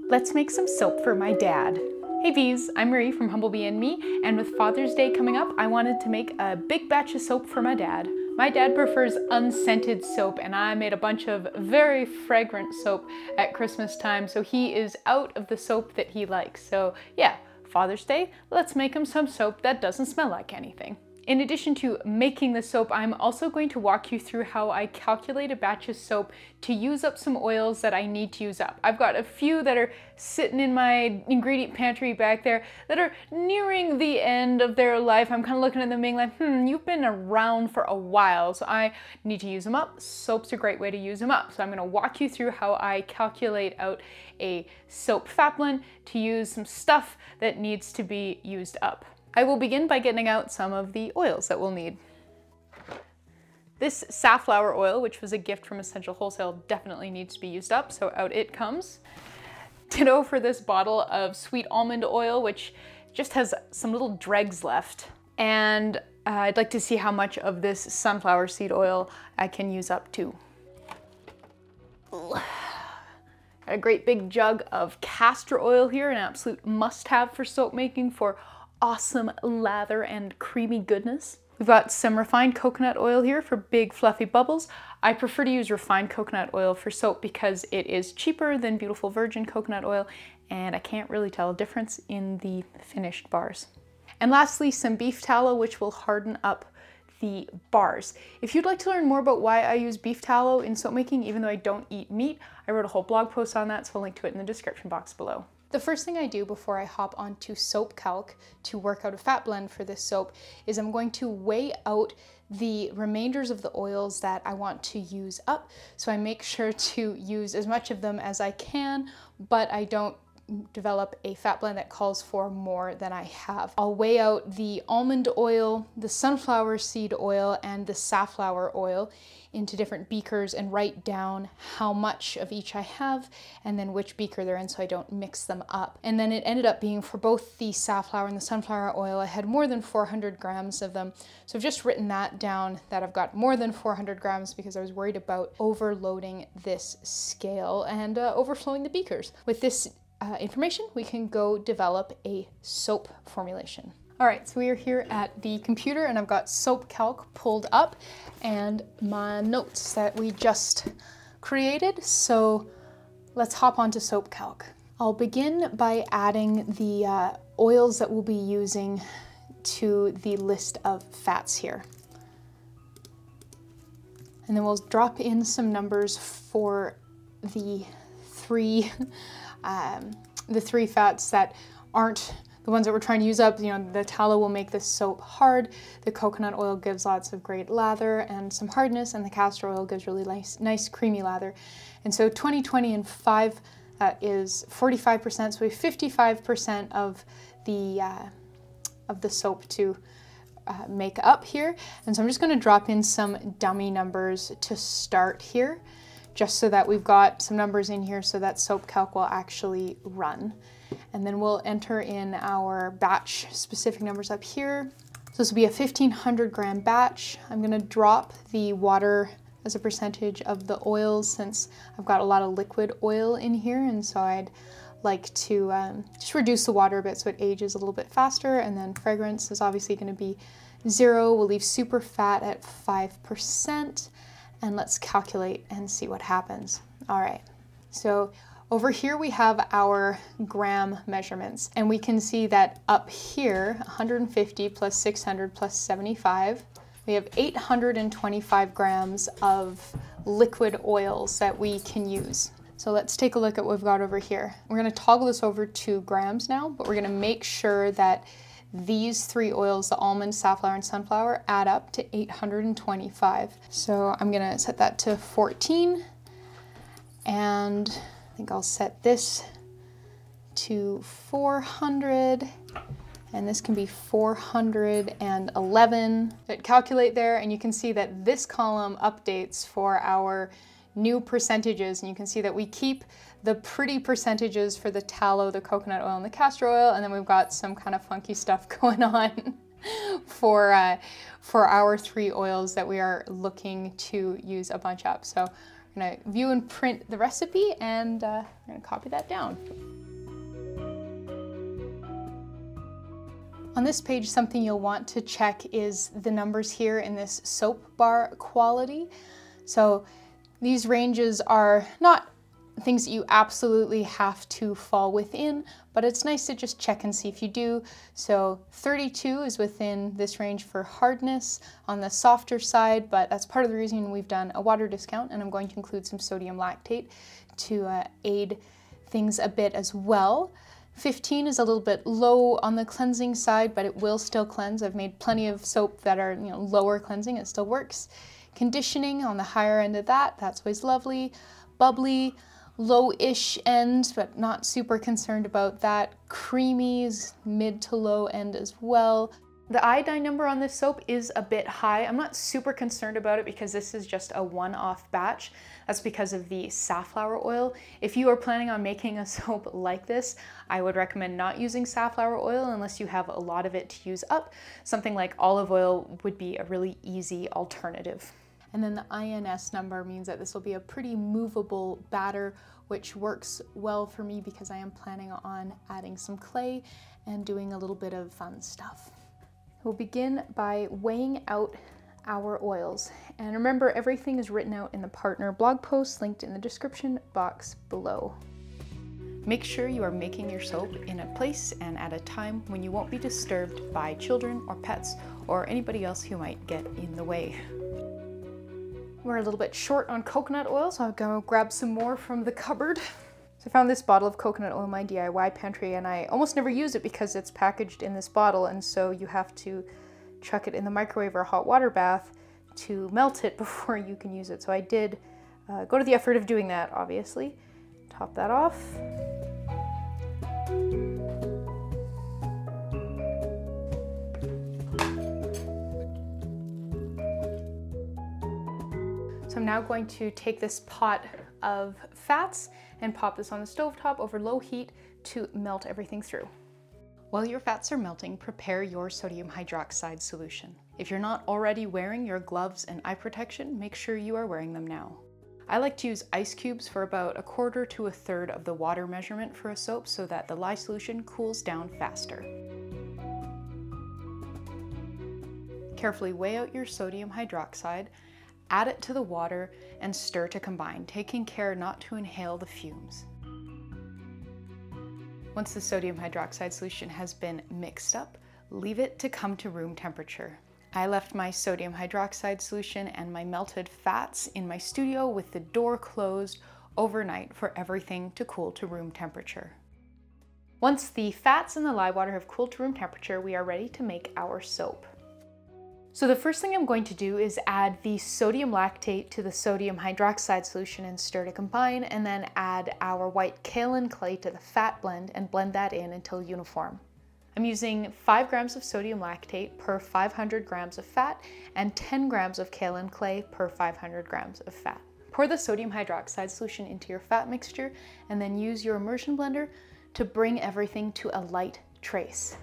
Let's make some soap for my dad. Hey Bees, I'm Marie from Humblebee and Me, and with Father's Day coming up, I wanted to make a big batch of soap for my dad. My dad prefers unscented soap, and I made a bunch of very fragrant soap at Christmas time, so he is out of the soap that he likes. So yeah, Father's Day, let's make him some soap that doesn't smell like anything. In addition to making the soap, I'm also going to walk you through how I calculate a batch of soap to use up some oils that I need to use up. I've got a few that are sitting in my ingredient pantry back there that are nearing the end of their life. I'm kind of looking at them being like, you've been around for a while, so I need to use them up. Soap's a great way to use them up. So I'm going to walk you through how I calculate out a soap fat blend to use some stuff that needs to be used up. I will begin by getting out some of the oils that we'll need. This safflower oil, which was a gift from Essential Wholesale, definitely needs to be used up, so out it comes. Ditto for this bottle of sweet almond oil, which just has some little dregs left. And I'd like to see how much of this sunflower seed oil I can use up too. Got a great big jug of castor oil here, an absolute must-have for soap making for awesome lather and creamy goodness. We've got some refined coconut oil here for big fluffy bubbles. I prefer to use refined coconut oil for soap because it is cheaper than beautiful virgin coconut oil, and I can't really tell a difference in the finished bars. And lastly, some beef tallow, which will harden up the bars. If you'd like to learn more about why I use beef tallow in soap making, even though I don't eat meat, I wrote a whole blog post on that, so I'll link to it in the description box below. The first thing I do before I hop onto SoapCalc to work out a fat blend for this soap is I'm going to weigh out the remainders of the oils that I want to use up. So I make sure to use as much of them as I can, but I don't develop a fat blend that calls for more than I have. I'll weigh out the almond oil, the sunflower seed oil, and the safflower oil into different beakers and write down how much of each I have and then which beaker they're in so I don't mix them up. And then it ended up being for both the safflower and the sunflower oil, I had more than 400 grams of them. So I've just written that down, that I've got more than 400 grams because I was worried about overloading this scale and overflowing the beakers. With this information, we can go develop a soap formulation. All right, so we are here at the computer and I've got SoapCalc pulled up and my notes that we just created. So let's hop onto SoapCalc. I'll begin by adding the oils that we'll be using to the list of fats here. And then we'll drop in some numbers for the three fats that aren't the ones that we're trying to use up. You know, the tallow will make this soap hard, the coconut oil gives lots of great lather and some hardness, and the castor oil gives really nice creamy lather. And so 20, 20, and 5 is 45%, so we have 55% of the soap to make up here. And so I'm just going to drop in some dummy numbers to start here, just so that we've got some numbers in here so that SoapCalc will actually run. And then we'll enter in our batch specific numbers up here. So this will be a 1500 gram batch. I'm gonna drop the water as a percentage of the oils since I've got a lot of liquid oil in here, and so I'd like to just reduce the water a bit so it ages a little bit faster. And then fragrance is obviously gonna be 0. We'll leave superfat at 5%. And let's calculate and see what happens. All right, so over here we have our gram measurements, and we can see that up here, 150 plus 600 plus 75, we have 825 grams of liquid oils that we can use. So let's take a look at what we've got over here. We're gonna toggle this over to grams now, but we're gonna make sure that these three oils, the almond, safflower, and sunflower, add up to 825. So I'm gonna set that to 14, and I think I'll set this to 400, and this can be 411. But calculate there, and you can see that this column updates for our new percentages, and you can see that we keep the pretty percentages for the tallow, the coconut oil, and the castor oil, and then we've got some kind of funky stuff going on for our three oils that we are looking to use a bunch up. So I'm gonna view and print the recipe, and I'm gonna copy that down. On this page, something you'll want to check is the numbers here in this soap bar quality. So these ranges are not things that you absolutely have to fall within, but it's nice to just check and see if you do. So 32 is within this range for hardness on the softer side, but that's part of the reason we've done a water discount, and I'm going to include some sodium lactate to aid things a bit as well. 15 is a little bit low on the cleansing side, but it will still cleanse. I've made plenty of soap that are, lower cleansing, it still works. Conditioning on the higher end of that, that's always lovely. Bubbly, low-ish end, but not super concerned about that. Creamy is mid to low end as well. The iodine number on this soap is a bit high. I'm not super concerned about it because this is just a one-off batch. That's because of the safflower oil. If you are planning on making a soap like this, I would recommend not using safflower oil unless you have a lot of it to use up. Something like olive oil would be a really easy alternative. And then the INS number means that this will be a pretty movable batter, which works well for me because I am planning on adding some clay and doing a little bit of fun stuff. We'll begin by weighing out our oils. And remember, everything is written out in the partner blog post linked in the description box below. Make sure you are making your soap in a place and at a time when you won't be disturbed by children or pets or anybody else who might get in the way. We're a little bit short on coconut oil, so I'll go grab some more from the cupboard. So I found this bottle of coconut oil in my DIY pantry, and I almost never use it because it's packaged in this bottle, and so you have to chuck it in the microwave or a hot water bath to melt it before you can use it. So I did go to the effort of doing that, obviously. Top that off. So I'm now going to take this pot of fats and pop this on the stovetop over low heat to melt everything through. While your fats are melting, prepare your sodium hydroxide solution. If you're not already wearing your gloves and eye protection, make sure you are wearing them now. I like to use ice cubes for about 1/4 to 1/3 of the water measurement for a soap so that the lye solution cools down faster. Carefully weigh out your sodium hydroxide, add it to the water, and stir to combine, taking care not to inhale the fumes. Once the sodium hydroxide solution has been mixed up, leave it to come to room temperature. I left my sodium hydroxide solution and my melted fats in my studio with the door closed overnight for everything to cool to room temperature. Once the fats and the lye water have cooled to room temperature, we are ready to make our soap. So the first thing I'm going to do is add the sodium lactate to the sodium hydroxide solution and stir to combine, and then add our white kaolin clay to the fat blend and blend that in until uniform. I'm using 5 grams of sodium lactate per 500 grams of fat and 10 grams of kaolin clay per 500 grams of fat. Pour the sodium hydroxide solution into your fat mixture and then use your immersion blender to bring everything to a light trace.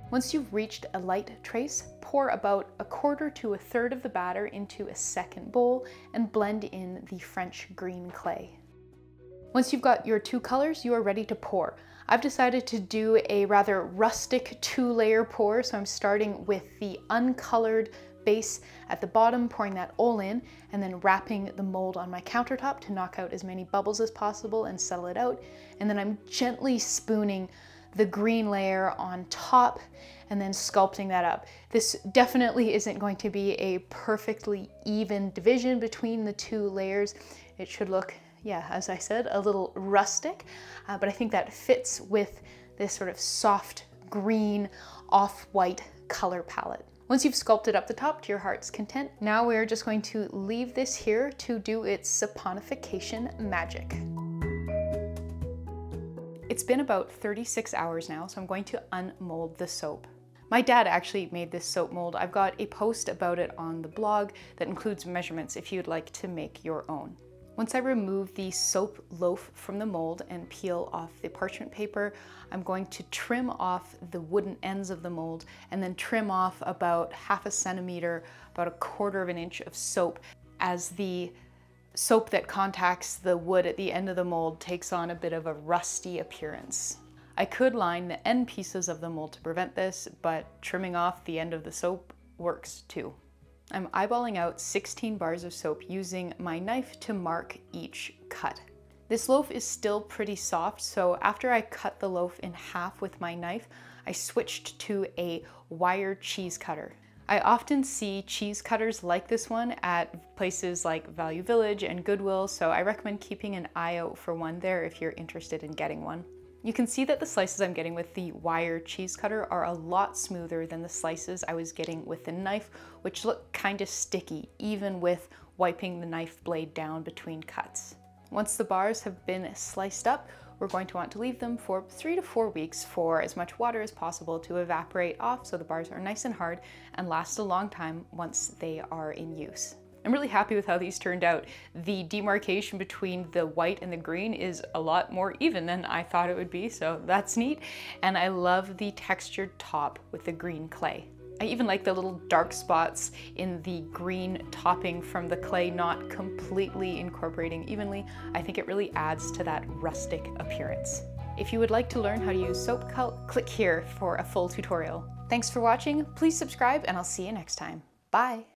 Once you've reached a light trace, pour about 1/4 to 1/3 of the batter into a second bowl and blend in the French green clay. Once you've got your 2 colors, you are ready to pour. I've decided to do a rather rustic 2-layer pour, so I'm starting with the uncolored base at the bottom, pouring that all in, and then wrapping the mold on my countertop to knock out as many bubbles as possible and settle it out. And then I'm gently spooning the green layer on top and then sculpting that up. This definitely isn't going to be a perfectly even division between the 2 layers. It should look, yeah, as I said, a little rustic, but I think that fits with this sort of soft green, off-white color palette. Once you've sculpted up the top to your heart's content, now we're just going to leave this here to do its saponification magic. It's been about 36 hours now, so I'm going to unmold the soap. My dad actually made this soap mold. I've got a post about it on the blog that includes measurements if you'd like to make your own. Once I remove the soap loaf from the mold and peel off the parchment paper, I'm going to trim off the wooden ends of the mold and then trim off about 1/2 centimeter, about 1/4 of an inch of soap as the soap that contacts the wood at the end of the mold takes on a bit of a rusty appearance. I could line the end pieces of the mold to prevent this, but trimming off the end of the soap works too. I'm eyeballing out 16 bars of soap using my knife to mark each cut. This loaf is still pretty soft, so after I cut the loaf in half with my knife, I switched to a wire cheese cutter. I often see cheese cutters like this one at places like Value Village and Goodwill, so I recommend keeping an eye out for one there if you're interested in getting one. You can see that the slices I'm getting with the wire cheese cutter are a lot smoother than the slices I was getting with the knife, which look kind of sticky, even with wiping the knife blade down between cuts. Once the bars have been sliced up, we're going to want to leave them for 3 to 4 weeks for as much water as possible to evaporate off so the bars are nice and hard and last a long time once they are in use. I'm really happy with how these turned out. The demarcation between the white and the green is a lot more even than I thought it would be, so that's neat. And I love the textured top with the green clay. I even like the little dark spots in the green topping from the clay not completely incorporating evenly. I think it really adds to that rustic appearance. If you would like to learn how to use SoapCalc, click here for a full tutorial. Thanks for watching, please subscribe, and I'll see you next time. Bye!